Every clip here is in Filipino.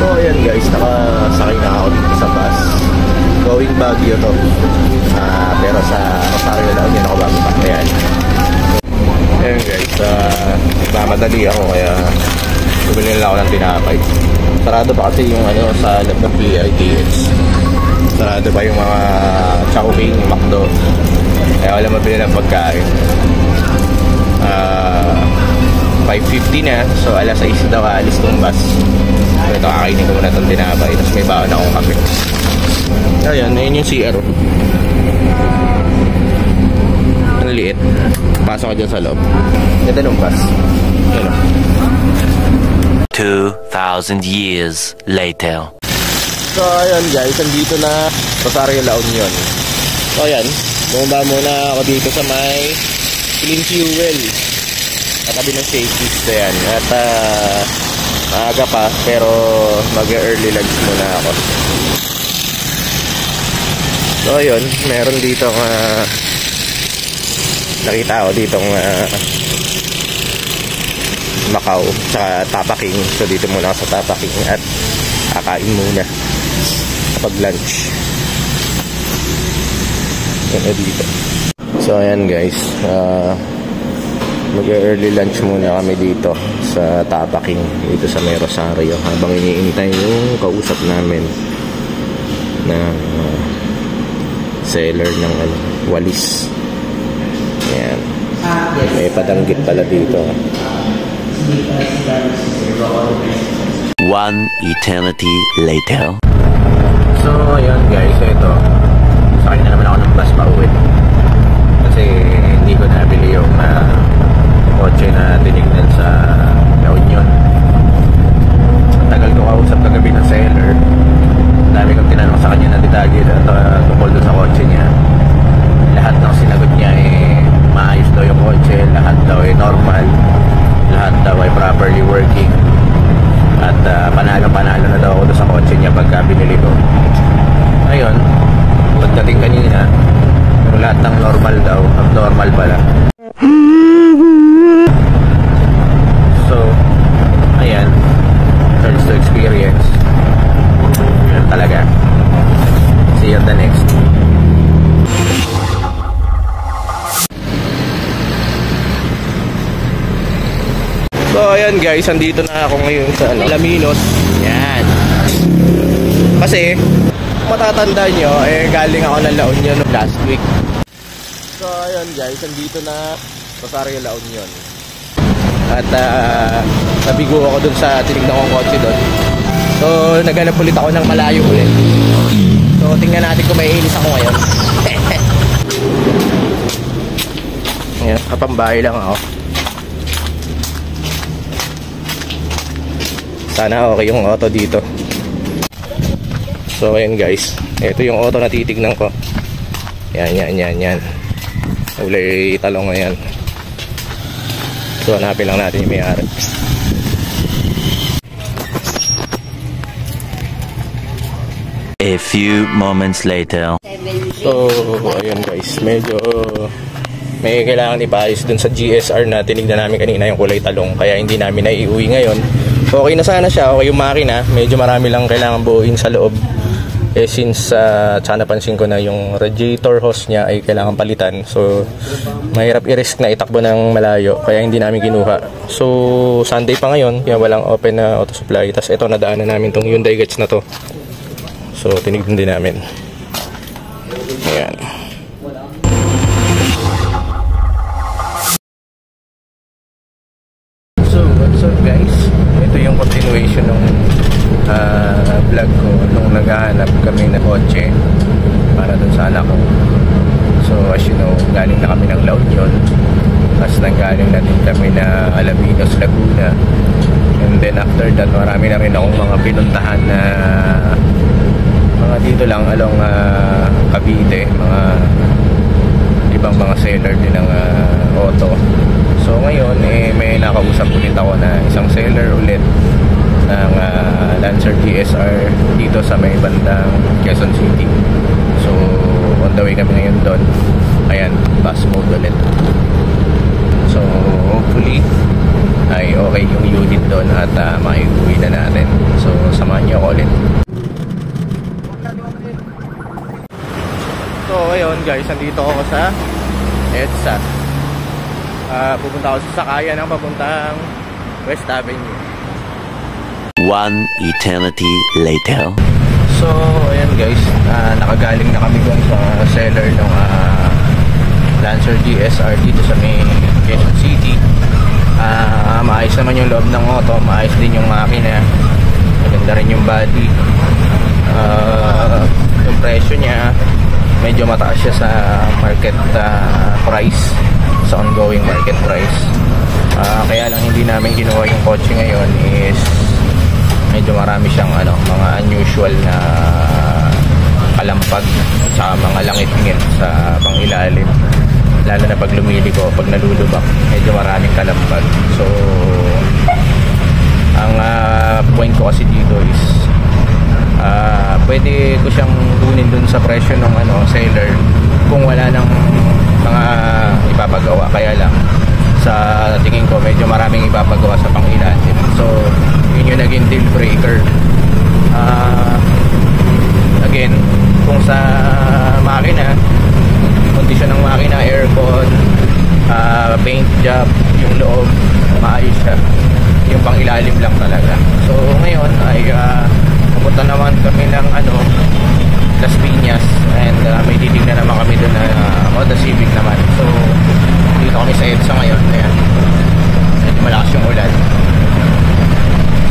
So ayan guys, nakasakay na ako dito sa bus. Going Baguio to. Pero sa Rosario lang yun ako bago pa. Ayan. Ayan guys, mamadali ako kaya bumili lang ako ng tinapay. Sarado pa kasi yung ano sa loob ng PITX. Sarado pa yung mga Chowking, McDo. Kaya wala mabili ng pagkain. 5:50 na, so alas 6 daw aalis tong bus. So ito, kakainin ko muna itong tinapay. Tapos may baon akong kape. Ayan, ayun yung CR. Ang liit. Pasok ka dyan sa loob. Ganda ng bus. Ayan. 2,000 years later. So ayan guys, andito na Rosario La Union. So ayan, bumaba muna ako dito sa may Clean Fuel. Katabi ng safety. So ayan, at maaga pa pero mag-early lunch muna ako. So ayun, meron dito nakita ko ditong Macau sa Tapaking. So dito muna ako sa Tapaking at kakain muna kapag lunch. Yan dito. So ayan guys, mag-early lunch muna kami dito sa Tapaking, dito sa may Rosario, habang iniintay yung kausap namin na seller ng walis. Ayan, may padanggit pala dito. One eternity later. So ayun guys, ito sakay na naman ako ng bus pa uwi kasi hindi ko nabili yung kotse na tinignan sa La Union. Tagal ko kausap kagabi ng seller. Dami kong tinanong sa kanya na detalye tungkol doon sa kotse niya. Lahat ng sinagot niya maayos daw yung kotse, lahat daw normal, lahat daw ay properly working. At panalo na daw ako doon sa kotse niya pagka binili ko. Ayun, pagdating kanina, pero lahat ng normal daw, abnormal pala. So, ayan, turns to experience. Yan talaga. See you on the next. So ayan guys, andito na ako ngayon sa Alaminos. Yan. Kasi matatanda nyo, galing ako ng La Union last week. So ayan guys, andito na Rosario La Union. At nabigo ako dun sa tinignan kong kotse dun. So naghanap ulit ako ng malayo ulit. So tingnan natin kung may inis ako ngayon. Ayan, kapambahay lang ako. Sana okay yung auto dito. So ayan guys, ito yung auto na titignan ko. Yan. Ulay talong na yan. So hanapin lang natin yung may-ari. A few moments later. So ayan guys, medyo may kailangan ipaayos dun sa GSR na tinignan namin kanina, yung kulay talong. Kaya hindi namin naiuwi ngayon. Okay na sana siya, okay yung makina. Medyo marami lang kailangan buuin sa loob. Since tsaka napansin ko na yung radiator hose niya ay kailangan palitan. So mahirap i-risk na itakbo ng malayo, kaya hindi namin kinuha. So Sunday pa ngayon, kaya walang open na auto supply. Tapos ito, nadaanan namin tong Hyundai Getz na to. So tinignan din namin. Ayan. So what's up guys? Ito yung continuation ng vlog ko nung naghahanap kami ng kotse para dun sa anak ko. So as you know, galing na kami ng La Union, tapos nanggaling na din kami na Alaminos, Laguna, and then after that marami na rin akong mga pinuntahan na mga dito lang along Cavite, mga ibang mga seller din ng auto. So ngayon may nakausap ulit ako na isang seller ulit ng Lancer GSR dito sa may bandang Quezon City. So on the way kami ngayon doon. Ayan, bus mode ulit. So hopefully ay okay yung unit doon at maiuwi na natin. So samahan niyo ngayon guys, andito ako sa EDSA. Pupunta ako sa sakayan ng papuntang West Avenue. One eternity later. So, ayan guys, nakagaling na kami doon sa seller ng Lancer GSR dito sa may Quezon City. Maayos naman yung loob ng auto, maayos din yung makina, maganda rin yung body. Yung presyo niya medyo mataas siya sa market price, sa ongoing market price. Kaya lang hindi namin kinuha yung kotse ngayon is medyo marami siyang mga unusual na kalampag at mga langit-ngit sa pangilalim, lalo na pag lumiliko, pag nalulubak medyo maraming kalampag. So ang point ko kasi dito is pwede ko siyang kunin dun sa presyo ng seller kung wala nang mga ipapagawa. Kaya lang sa tingin ko medyo maraming ipapagawa sa pangilalim, so yun yung naging deal breaker. Again, kung sa makina, kondisyon ng makina, aircon, paint job, yung loob maayos siya, yung pangilalim lang talaga. So ngayon ay pupunta naman kami ng Las Piñas, and may titignan naman kami doon na Honda Civic naman. So dito kami sa EDSA ngayon. Ayan, medyo malakas yung ulan,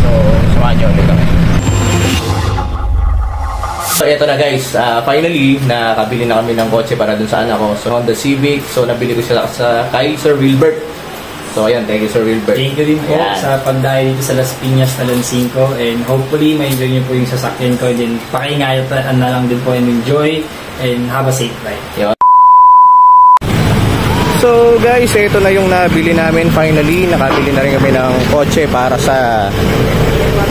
so samahan nyo ulit kami. So eto na guys, finally nakabili na kami ng kotse para dun sa anak ko. So Honda Civic, so nabili ko sila kay Sir Wilbert. So ayan, thank you Sir Wilbert. Thank you din po sa pagdahil dito sa Las Piñas na Lancinco, and hopefully ma-enjoy niyo po yung sasakyan ko, din pakingayatan na lang din po and enjoy and have a safe ride. Yeah. So guys, ito na yung nabili namin finally. Nakabili na rin kami ng kotse para sa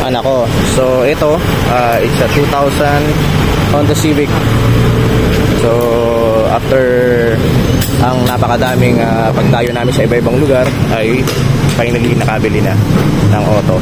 anak ko. So ito, it's a 2000 Honda Civic. So after ang napakadaming pagdayo namin sa iba-ibang lugar, ay finally nakabili na ng auto.